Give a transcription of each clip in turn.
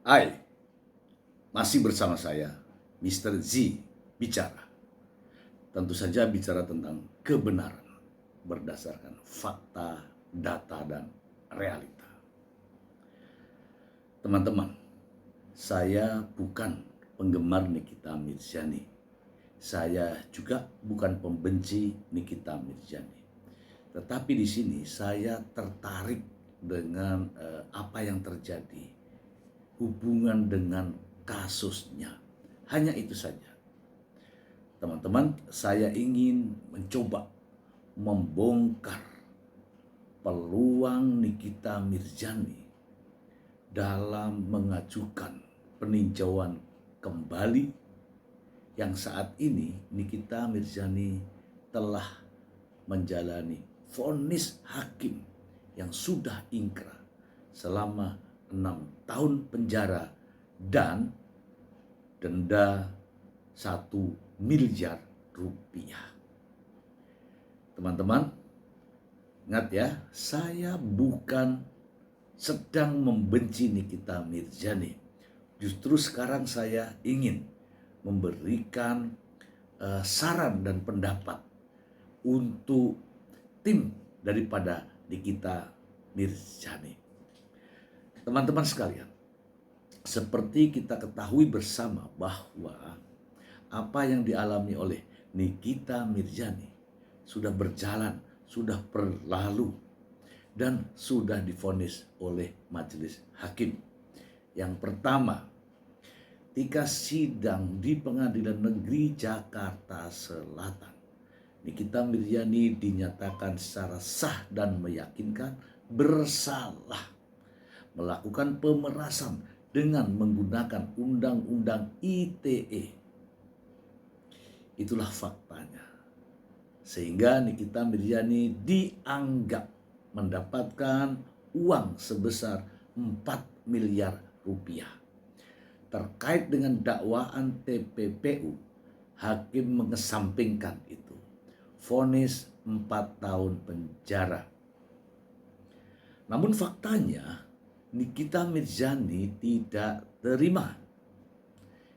Hai, masih bersama saya, Mr. Z, bicara. Tentu saja bicara tentang kebenaran berdasarkan fakta, data, dan realita. Teman-teman, saya bukan penggemar Nikita Mirzani. Saya juga bukan pembenci Nikita Mirzani. Tetapi di sini saya tertarik dengan apa yang terjadi, hubungan dengan kasusnya. Hanya itu saja. Teman-teman, saya ingin mencoba membongkar peluang Nikita Mirzani dalam mengajukan peninjauan kembali yang saat ini Nikita Mirzani telah menjalani vonis hakim yang sudah ingkrah selama 6 tahun penjara dan denda 1 miliar rupiah. Teman-teman, ingat ya, saya bukan sedang membenci Nikita Mirzani. Justru sekarang saya ingin memberikan saran dan pendapat untuk tim daripada Nikita Mirzani. Teman-teman sekalian, seperti kita ketahui bersama bahwa apa yang dialami oleh Nikita Mirzani sudah berjalan, sudah berlalu, dan sudah divonis oleh majelis hakim. Yang pertama, ketika sidang di Pengadilan Negeri Jakarta Selatan, Nikita Mirzani dinyatakan secara sah dan meyakinkan bersalah melakukan pemerasan dengan menggunakan Undang-Undang ITE. Itulah faktanya. Sehingga Nikita Mirzani dianggap mendapatkan uang sebesar 4 miliar rupiah. Terkait dengan dakwaan TPPU, hakim mengesampingkan itu. Vonis 4 tahun penjara. Namun faktanya Nikita Mirzani tidak terima.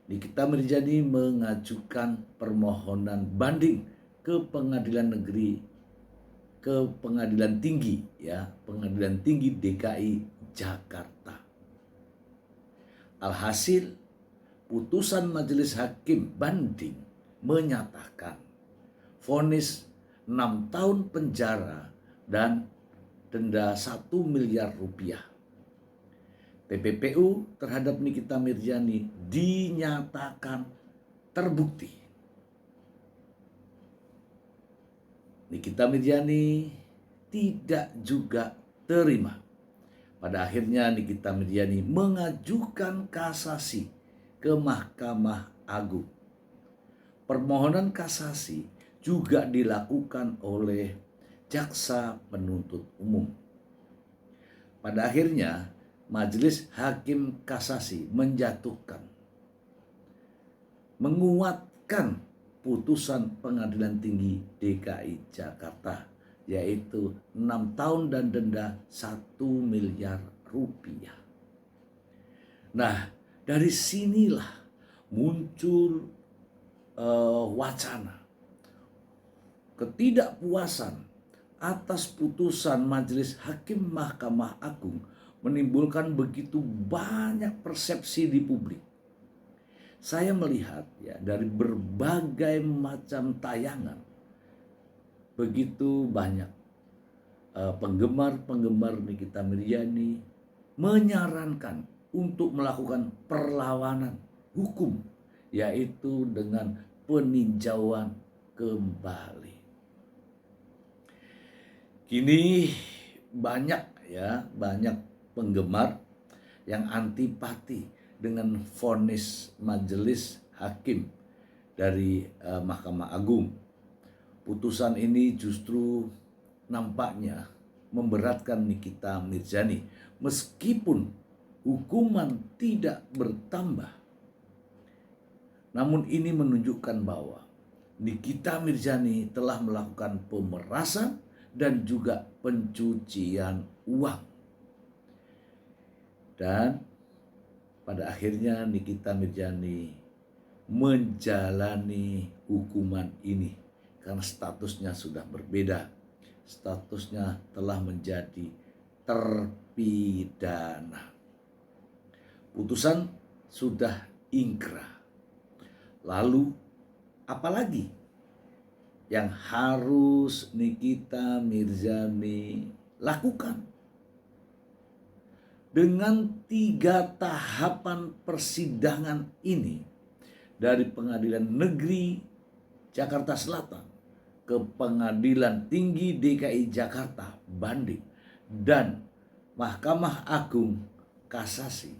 Nikita Mirzani mengajukan permohonan banding ke Pengadilan Tinggi Pengadilan Tinggi DKI Jakarta. Alhasil, putusan majelis hakim banding menyatakan vonis 6 tahun penjara dan denda 1 miliar rupiah. TPPU terhadap Nikita Mirzani dinyatakan terbukti. Nikita Mirzani tidak juga terima. Pada akhirnya Nikita Mirzani mengajukan kasasi ke Mahkamah Agung. Permohonan kasasi juga dilakukan oleh jaksa penuntut umum. Pada akhirnya Majelis Hakim Kasasi menguatkan putusan Pengadilan Tinggi DKI Jakarta, yaitu 6 tahun dan denda 1 miliar rupiah. Nah, dari sinilah muncul wacana ketidakpuasan atas putusan Majelis Hakim Mahkamah Agung menimbulkan begitu banyak persepsi di publik. Saya melihat dari berbagai macam tayangan, begitu banyak penggemar Nikita Mirzani menyarankan untuk melakukan perlawanan hukum, yaitu dengan peninjauan kembali. Kini banyak penggemar yang antipati dengan vonis majelis hakim dari Mahkamah Agung. Putusan ini justru nampaknya memberatkan Nikita Mirzani meskipun hukuman tidak bertambah. Namun ini menunjukkan bahwa Nikita Mirzani telah melakukan pemerasan dan juga pencucian uang. Dan pada akhirnya Nikita Mirzani menjalani hukuman ini karena statusnya sudah berbeda. Statusnya telah menjadi terpidana. Putusan sudah ingkrah. Lalu apalagi yang harus Nikita Mirzani lakukan? Dengan 3 tahapan persidangan ini, dari Pengadilan Negeri Jakarta Selatan ke Pengadilan Tinggi DKI Jakarta banding dan Mahkamah Agung Kasasi,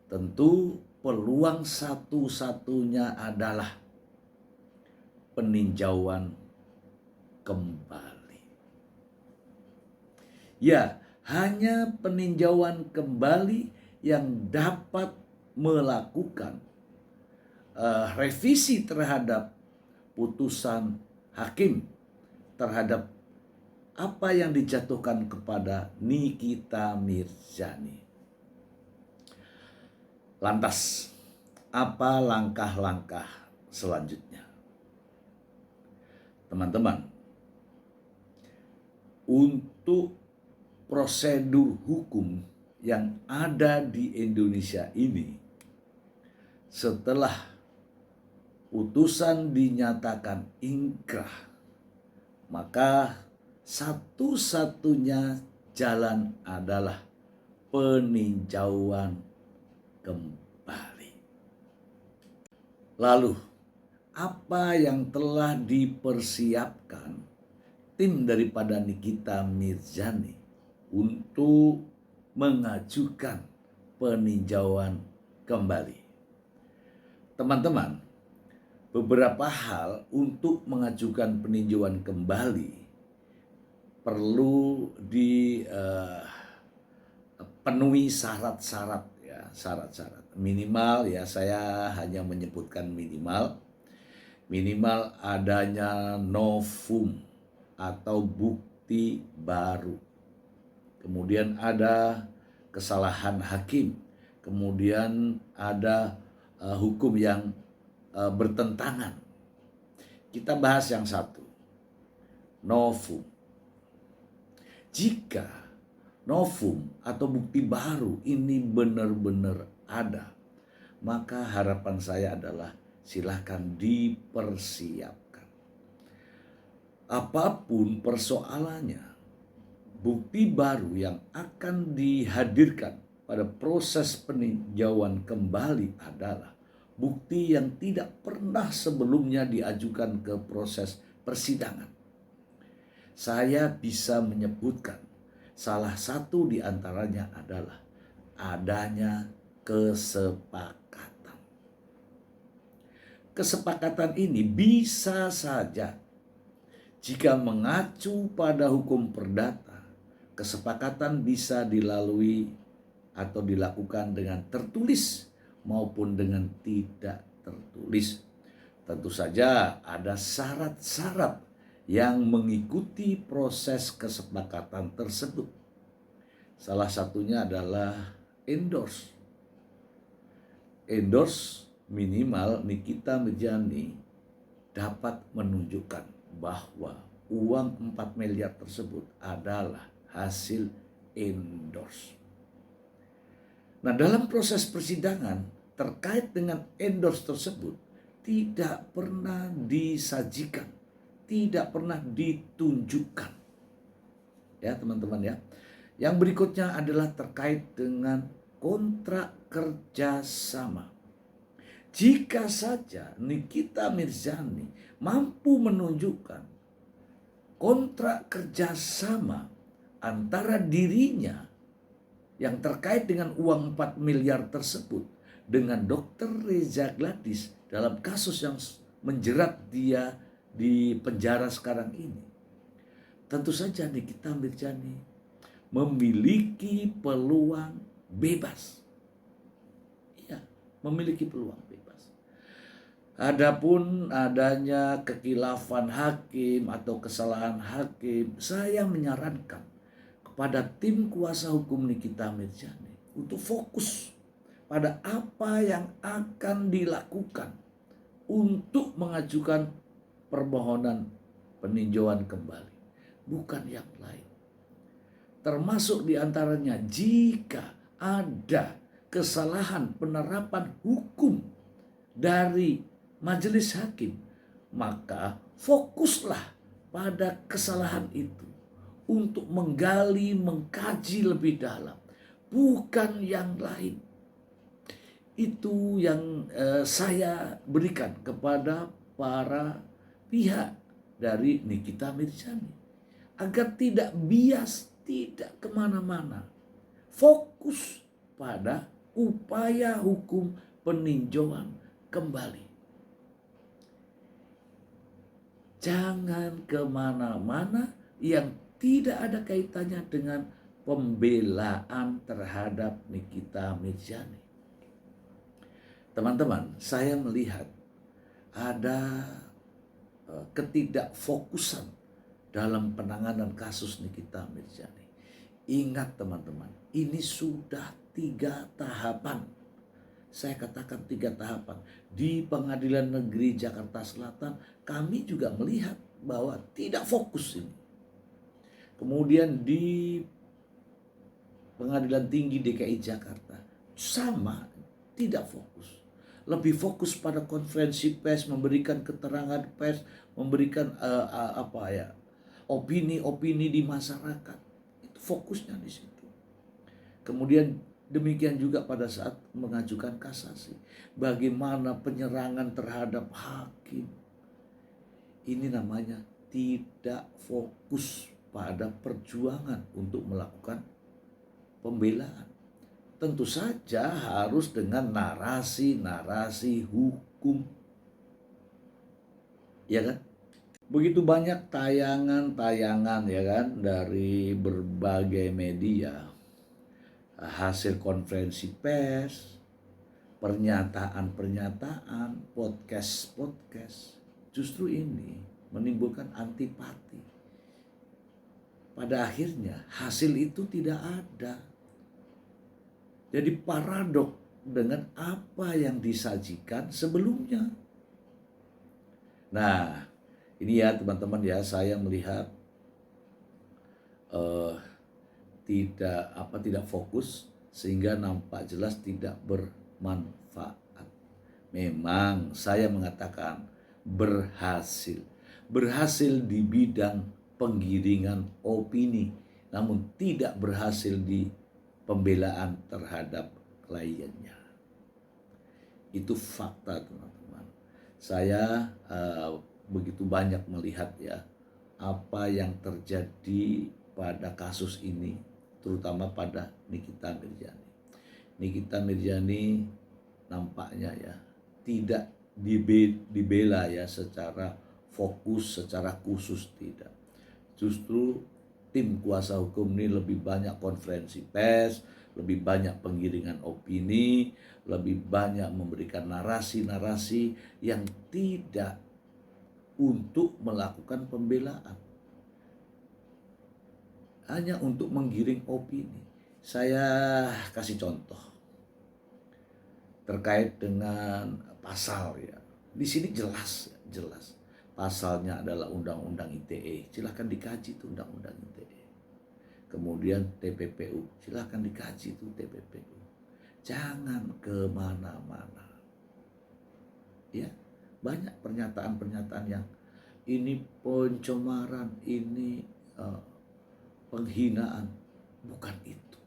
tentu peluang satu-satunya adalah peninjauan kembali. Ya, hanya peninjauan kembali yang dapat melakukan revisi terhadap putusan hakim terhadap apa yang dijatuhkan kepada Nikita Mirzani. Lantas, apa langkah-langkah selanjutnya? Teman-teman, untuk prosedur hukum yang ada di Indonesia ini, setelah putusan dinyatakan ingkrah, maka satu-satunya jalan adalah peninjauan kembali. Lalu, apa yang telah dipersiapkan tim daripada Nikita Mirzani untuk mengajukan peninjauan kembali? Teman-teman, beberapa hal untuk mengajukan peninjauan kembali perlu dipenuhi syarat-syarat, ya, syarat-syarat. Minimal, ya, saya hanya menyebutkan minimal adanya novum atau bukti baru. Kemudian ada kesalahan hakim, kemudian ada hukum yang bertentangan. Kita bahas yang satu, novum. Jika novum atau bukti baru ini benar-benar ada, maka harapan saya adalah silakan dipersiapkan. Apapun persoalannya, bukti baru yang akan dihadirkan pada proses peninjauan kembali adalah bukti yang tidak pernah sebelumnya diajukan ke proses persidangan. Saya bisa menyebutkan salah satu di antaranya adalah adanya kesepakatan. Kesepakatan ini bisa saja jika mengacu pada hukum perdata, kesepakatan bisa dilalui atau dilakukan dengan tertulis maupun dengan tidak tertulis. Tentu saja ada syarat-syarat yang mengikuti proses kesepakatan tersebut. Salah satunya adalah endorse. Endorse minimal Nikita Mirzani dapat menunjukkan bahwa uang 4 miliar tersebut adalah hasil endorse. Nah, dalam proses persidangan terkait dengan endorse tersebut tidak pernah disajikan, tidak pernah ditunjukkan. Ya, teman-teman ya. Yang berikutnya adalah terkait dengan kontrak kerjasama. Jika saja Nikita Mirzani mampu menunjukkan kontrak kerjasama antara dirinya yang terkait dengan uang 4 miliar tersebut dengan Dr. Reza Gladys dalam kasus yang menjerat dia di penjara sekarang ini, tentu saja Nikita Mirzani memiliki peluang bebas. Ya, memiliki peluang bebas. Adapun adanya kekhilafan hakim atau kesalahan hakim, saya menyarankan kepada tim kuasa hukum Nikita Mirzani untuk fokus pada apa yang akan dilakukan untuk mengajukan permohonan peninjauan kembali, bukan yang lain. Termasuk diantaranya jika ada kesalahan penerapan hukum dari majelis hakim, maka fokuslah pada kesalahan itu untuk menggali, mengkaji lebih dalam, bukan yang lain. Itu yang saya berikan kepada para pihak dari Nikita Mirzani, agar tidak bias, tidak kemana-mana, fokus pada upaya hukum peninjauan kembali. Jangan kemana-mana yang tidak ada kaitannya dengan pembelaan terhadap Nikita Mirzani. Teman-teman, saya melihat ada ketidakfokusan dalam penanganan kasus Nikita Mirzani. Ingat teman-teman, ini sudah 3 tahapan. Saya katakan 3 tahapan. Di Pengadilan Negeri Jakarta Selatan, kami juga melihat bahwa tidak fokus ini. Kemudian di Pengadilan Tinggi DKI Jakarta, sama, tidak fokus. Lebih fokus pada konferensi pers, memberikan keterangan pers, memberikan opini-opini di masyarakat. Itu fokusnya di situ. Kemudian demikian juga pada saat mengajukan kasasi. Bagaimana penyerangan terhadap hakim. Ini namanya tidak fokus pada perjuangan untuk melakukan pembelaan. Tentu saja harus dengan narasi-narasi hukum. Ya kan? Begitu banyak tayangan-tayangan ya kan dari berbagai media, hasil konferensi pers, pernyataan-pernyataan, podcast. Justru ini menimbulkan antipati. Pada akhirnya hasil itu tidak ada. Jadi paradok dengan apa yang disajikan sebelumnya. Nah, ini ya teman-teman ya, saya melihat tidak fokus sehingga nampak jelas tidak bermanfaat. Memang saya mengatakan berhasil di bidang penggiringan opini, namun tidak berhasil di pembelaan terhadap kliennya. Itu fakta teman-teman. Saya begitu banyak melihat ya apa yang terjadi pada kasus ini, terutama pada Nikita Mirzani. Nikita Mirzani nampaknya ya tidak dibela ya secara fokus, secara khusus, tidak. Justru tim kuasa hukum ini lebih banyak konferensi pers, lebih banyak penggiringan opini, lebih banyak memberikan narasi-narasi yang tidak untuk melakukan pembelaan. Hanya untuk menggiring opini. Saya kasih contoh terkait dengan pasal ya. Di sini jelas. Pasalnya adalah Undang-Undang ITE. Silahkan dikaji itu Undang-Undang ITE. Kemudian TPPU. Silahkan dikaji itu TPPU. Jangan kemana-mana. Ya, banyak pernyataan-pernyataan yang ini pencemaran, ini penghinaan. Bukan itu.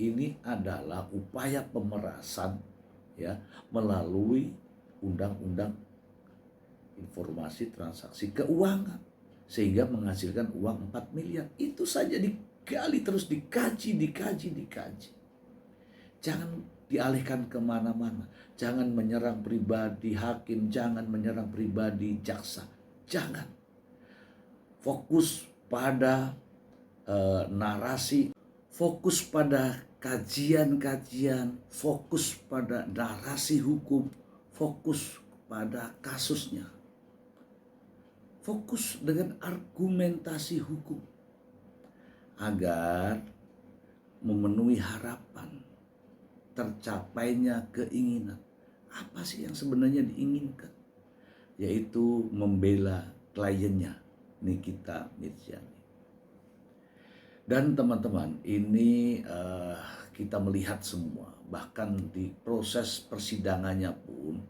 Ini adalah upaya pemerasan ya melalui Undang-Undang Informasi Transaksi Keuangan sehingga menghasilkan uang 4 miliar. Itu saja digali terus, dikaji. Jangan dialihkan kemana-mana. Jangan menyerang pribadi hakim, jangan menyerang pribadi jaksa. Jangan. Fokus pada narasi, fokus pada kajian-kajian, fokus pada narasi hukum, fokus pada kasusnya. Fokus dengan argumentasi hukum agar memenuhi harapan tercapainya keinginan. Apa sih yang sebenarnya diinginkan? Yaitu membela kliennya, Nikita Mirzani. Dan teman-teman, ini kita melihat semua, bahkan di proses persidangannya pun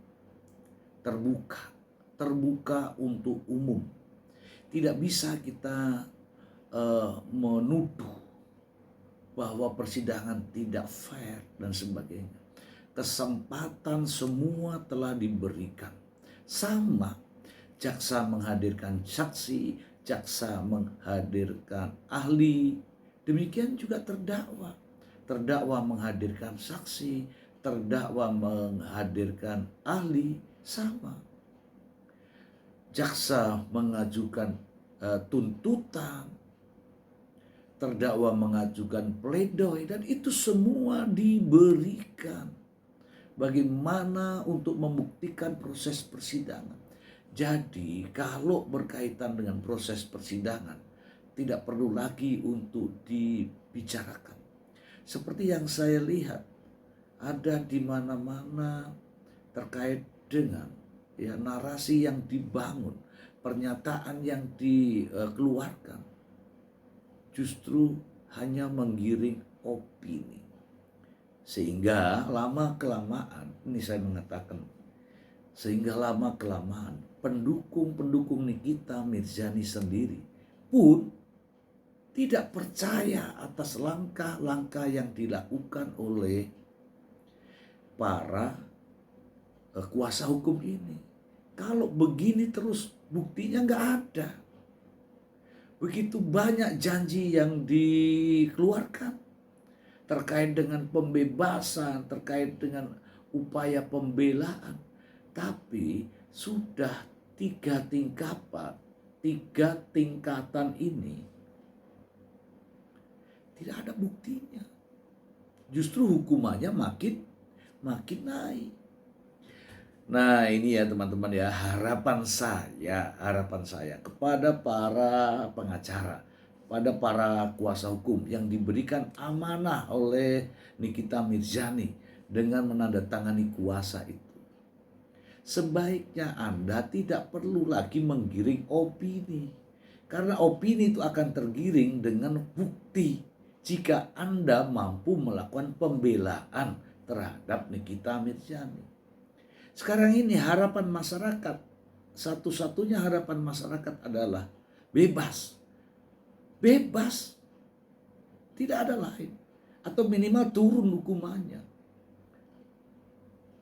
terbuka untuk umum. Tidak bisa kita menuduh bahwa persidangan tidak fair dan sebagainya. Kesempatan semua telah diberikan. Sama, jaksa menghadirkan saksi, jaksa menghadirkan ahli, demikian juga terdakwa. Terdakwa menghadirkan saksi, terdakwa menghadirkan ahli, sama. Jaksa mengajukan tuntutan, terdakwa mengajukan pledoi, dan itu semua diberikan. Bagaimana untuk membuktikan proses persidangan. Jadi kalau berkaitan dengan proses persidangan, tidak perlu lagi untuk dibicarakan. Seperti yang saya lihat, ada di mana-mana terkait dengan narasi yang dibangun, pernyataan yang dikeluarkan, justru hanya menggiring opini. Sehingga lama-kelamaan, ini saya mengatakan, sehingga lama-kelamaan pendukung-pendukung Nikita Mirzani sendiri pun tidak percaya atas langkah-langkah yang dilakukan oleh para kuasa hukum ini. Kalau begini terus, buktinya nggak ada. Begitu banyak janji yang dikeluarkan terkait dengan pembebasan, terkait dengan upaya pembelaan. Tapi sudah 3 tingkatan ini tidak ada buktinya. Justru hukumannya makin naik. Nah ini ya teman-teman ya, harapan saya kepada para pengacara, pada para kuasa hukum yang diberikan amanah oleh Nikita Mirzani dengan menandatangani kuasa itu. Sebaiknya Anda tidak perlu lagi menggiring opini. Karena opini itu akan tergiring dengan bukti jika Anda mampu melakukan pembelaan terhadap Nikita Mirzani. Sekarang ini harapan masyarakat, satu-satunya harapan masyarakat adalah bebas. Bebas, tidak ada lain, atau minimal turun hukumannya.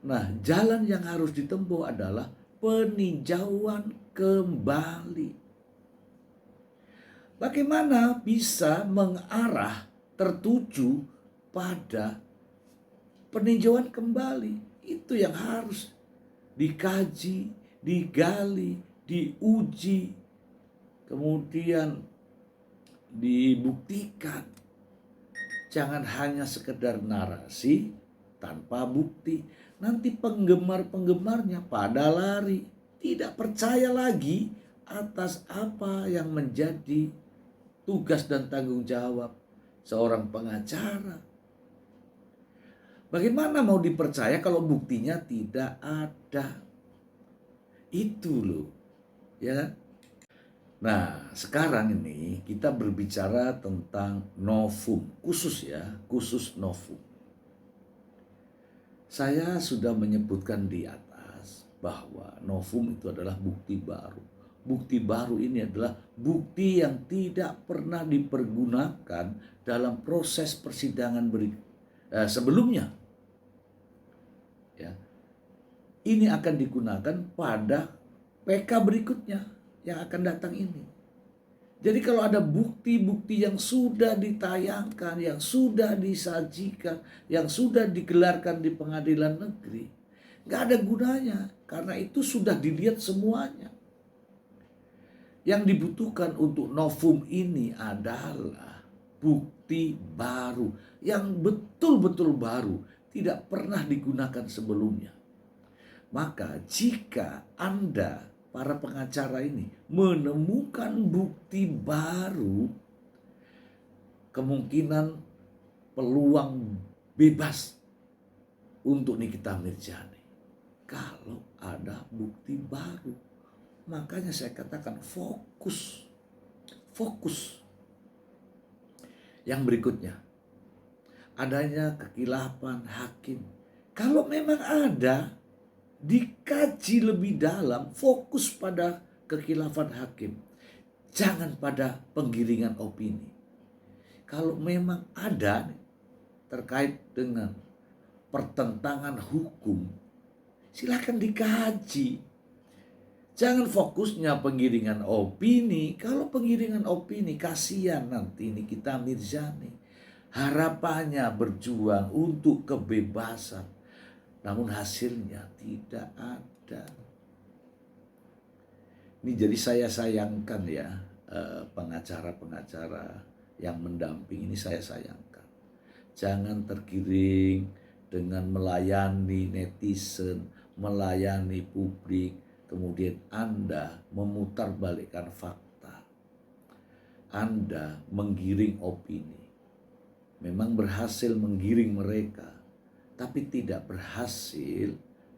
Nah, jalan yang harus ditempuh adalah peninjauan kembali. Bagaimana bisa mengarah tertuju pada peninjauan kembali? Itu yang harus dikaji, digali, diuji, kemudian dibuktikan. Jangan hanya sekedar narasi tanpa bukti. Nanti penggemar-penggemarnya pada lari, tidak percaya lagi atas apa yang menjadi tugas dan tanggung jawab seorang pengacara. Bagaimana mau dipercaya kalau buktinya tidak ada? Itu loh, ya kan? Nah, sekarang ini kita berbicara tentang novum, khusus novum. Saya sudah menyebutkan di atas bahwa novum itu adalah bukti baru. Bukti baru ini adalah bukti yang tidak pernah dipergunakan dalam proses persidangan sebelumnya. Ya. Ini akan digunakan pada PK berikutnya yang akan datang ini. Jadi kalau ada bukti-bukti yang sudah ditayangkan, yang sudah disajikan, yang sudah digelarkan di pengadilan negeri, nggak ada gunanya karena itu sudah dilihat semuanya. Yang dibutuhkan untuk novum ini adalah bukti baru yang betul-betul baru, tidak pernah digunakan sebelumnya. Maka jika Anda, para pengacara ini, menemukan bukti baru, kemungkinan peluang bebas untuk Nikita Mirzani kalau ada bukti baru. Makanya saya katakan fokus. Yang berikutnya, adanya kekhilafan hakim. Kalau memang ada, dikaji lebih dalam, fokus pada kekhilafan hakim. Jangan pada penggiringan opini. Kalau memang ada terkait dengan pertentangan hukum, silakan dikaji. Jangan fokusnya penggiringan opini. Kalau penggiringan opini, kasihan nanti Nikita Mirzani. Harapannya berjuang untuk kebebasan, namun hasilnya tidak ada. Ini jadi saya sayangkan ya, pengacara-pengacara yang mendamping ini saya sayangkan. Jangan tergiring dengan melayani netizen, melayani publik, kemudian Anda memutarbalikkan fakta. Anda menggiring opini. Memang berhasil menggiring mereka, tapi tidak berhasil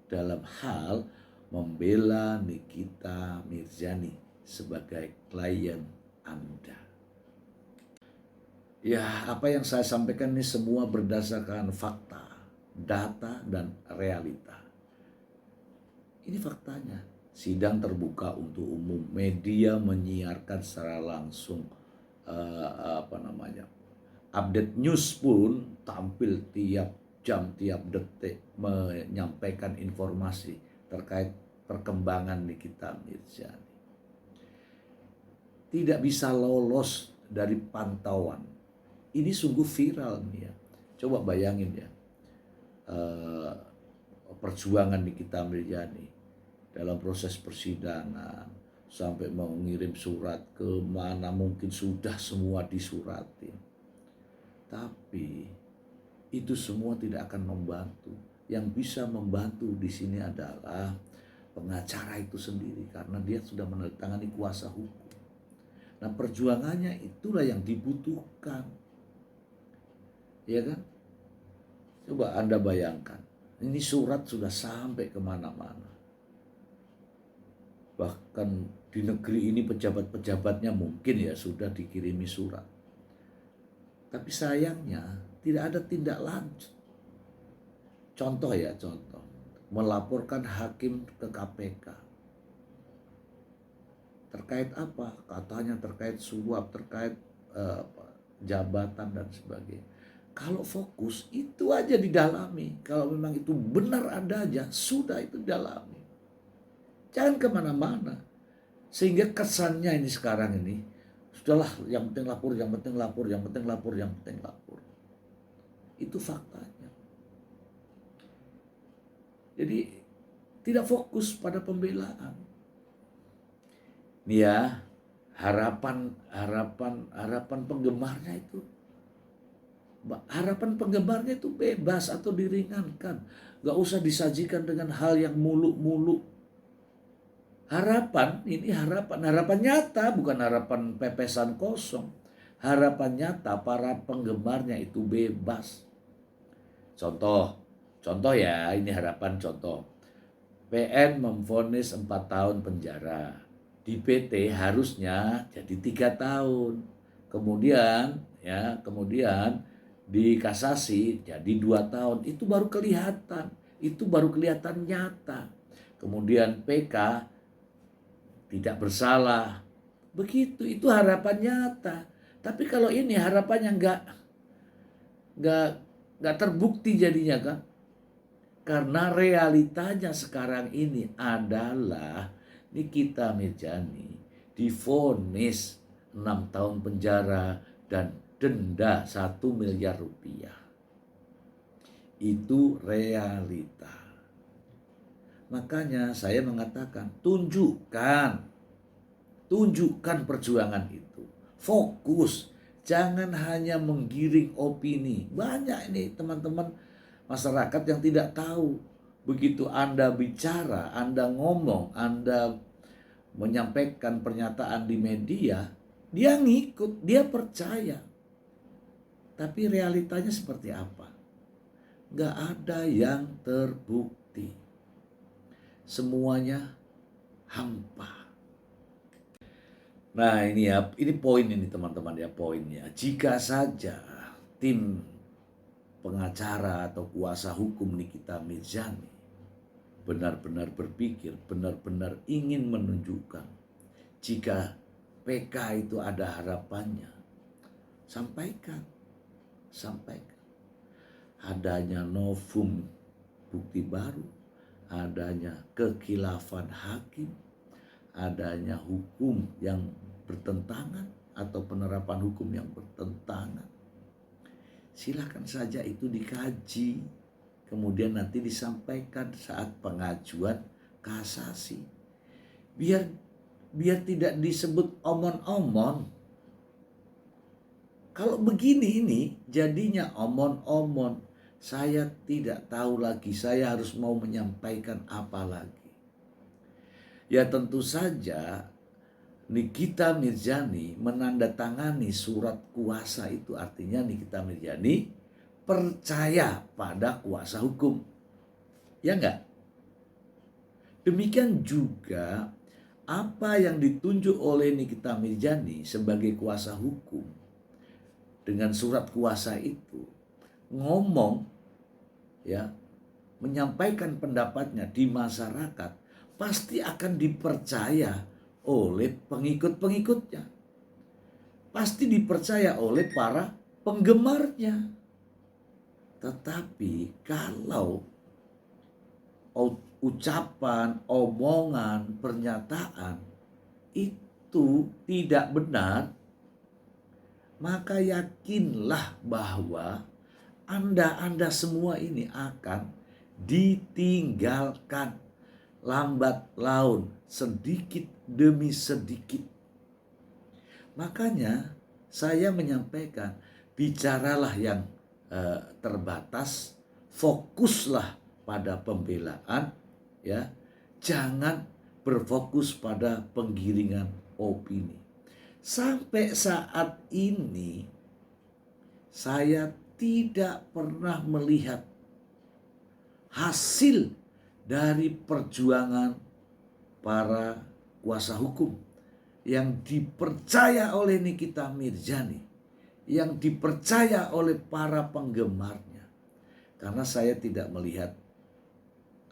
dalam hal membela Nikita Mirzani sebagai klien Anda. Ya, apa yang saya sampaikan ini semua berdasarkan fakta, data, dan realita. Ini faktanya. Sidang terbuka untuk umum, media menyiarkan secara langsung update news pun tampil tiap jam, tiap detik menyampaikan informasi terkait perkembangan Nikita Mirzani. Tidak bisa lolos dari pantauan. Ini sungguh viral nih ya. Coba bayangin ya, perjuangan Nikita Mirzani dalam proses persidangan sampai mau ngirim surat ke mana mungkin sudah semua disuratin. Tapi itu semua tidak akan membantu. Yang bisa membantu di sini adalah pengacara itu sendiri karena dia sudah menandatangani kuasa hukum. Nah, perjuangannya itulah yang dibutuhkan. Ya kan? Coba Anda bayangkan. Ini surat sudah sampai kemana-mana. Bahkan di negeri ini pejabat-pejabatnya mungkin ya sudah dikirimi surat. Tapi sayangnya tidak ada tindak lanjut. Contoh, melaporkan hakim ke KPK. Terkait apa? Katanya terkait suap, terkait jabatan dan sebagainya. Kalau fokus itu aja didalami. Kalau memang itu benar adanya, sudah itu didalami. Jangan kemana-mana. Sehingga kesannya ini sekarang ini, sudahlah yang penting lapor, yang penting lapor, yang penting lapor, yang penting lapor. Itu faktanya. Jadi tidak fokus pada pembelaan. Ini ya, harapan penggemarnya itu. Harapan penggemarnya itu bebas atau diringankan. Gak usah disajikan dengan hal yang muluk-muluk. Harapan nyata, bukan harapan pepesan kosong. Harapan nyata para penggemarnya itu bebas. Contoh ya, ini harapan contoh. PN memvonis 4 tahun penjara. Di PT harusnya jadi 3 tahun. Kemudian di kasasi jadi 2 tahun. Itu baru kelihatan. Itu baru kelihatan nyata. Kemudian PK tidak bersalah. Begitu, itu harapan nyata. Tapi kalau ini harapannya nggak terbukti jadinya kan. Karena realitanya sekarang ini adalah Nikita Mirzani divonis 6 tahun penjara dan denda 1 miliar rupiah. Itu realita. Makanya saya mengatakan tunjukkan perjuangan itu. Fokus, jangan hanya menggiring opini. Banyak ini teman-teman masyarakat yang tidak tahu. Begitu Anda bicara, Anda ngomong, Anda menyampaikan pernyataan di media, dia ngikut, dia percaya. Tapi realitanya seperti apa? nggak ada yang terbukti. Semuanya hampa. Nah ini poin ini teman-teman ya, poinnya. Jika saja tim pengacara atau kuasa hukum Nikita Mirzani benar-benar berpikir, benar-benar ingin menunjukkan jika PK itu ada harapannya, sampaikan. Adanya novum bukti baru, adanya kekhilafan hakim, adanya hukum yang bertentangan atau penerapan hukum yang bertentangan. Silakan saja itu dikaji, kemudian nanti disampaikan saat pengajuan kasasi. Biar tidak disebut omon-omon. Kalau begini ini jadinya omon-omon. Saya tidak tahu lagi saya harus mau menyampaikan apa lagi. Ya tentu saja Nikita Mirzani menandatangani surat kuasa itu, artinya Nikita Mirzani percaya pada kuasa hukum. Ya enggak? Demikian juga apa yang ditunjuk oleh Nikita Mirzani sebagai kuasa hukum dengan surat kuasa itu ngomong ya, menyampaikan pendapatnya di masyarakat, pasti akan dipercaya oleh pengikut-pengikutnya. Pasti dipercaya oleh para penggemarnya. Tetapi kalau ucapan, omongan, pernyataan itu tidak benar, maka yakinlah bahwa Anda semua ini akan ditinggalkan lambat laun, sedikit demi sedikit. Makanya saya menyampaikan, bicaralah yang terbatas, fokuslah pada pembelaan, ya, jangan berfokus pada penggiringan opini. Sampai saat ini saya tidak pernah melihat hasil dari perjuangan para kuasa hukum yang dipercaya oleh Nikita Mirzani, yang dipercaya oleh para penggemarnya. Karena saya tidak melihat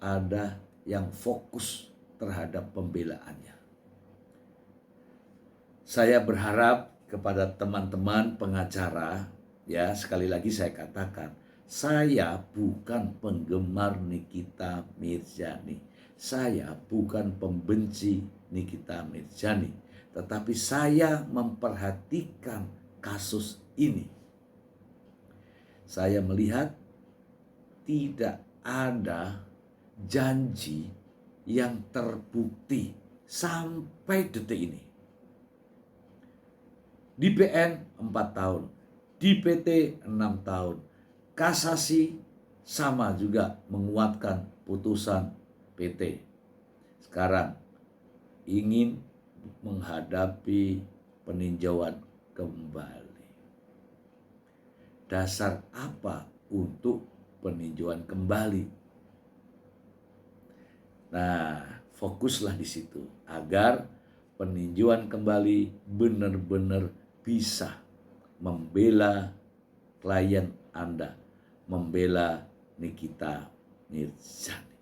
ada yang fokus terhadap pembelaannya. Saya berharap kepada teman-teman pengacara, ya sekali lagi saya katakan, saya bukan penggemar Nikita Mirzani. Saya bukan pembenci Nikita Mirzani. Tetapi saya memperhatikan kasus ini. Saya melihat tidak ada janji yang terbukti sampai detik ini. Di PN 4 tahun, di PT 6 tahun, kasasi sama juga menguatkan putusan PT. Sekarang ingin menghadapi peninjauan kembali. Dasar apa untuk peninjauan kembali? Nah, fokuslah di situ agar peninjauan kembali benar-benar bisa membela klien Anda, membela Nikita Mirzani.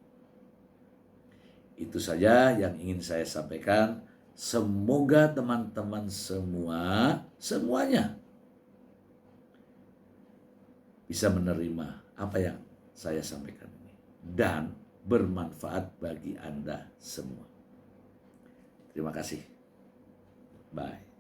Itu saja yang ingin saya sampaikan. Semoga teman-teman semuanya bisa menerima apa yang saya sampaikan ini dan bermanfaat bagi Anda semua. Terima kasih. Bye.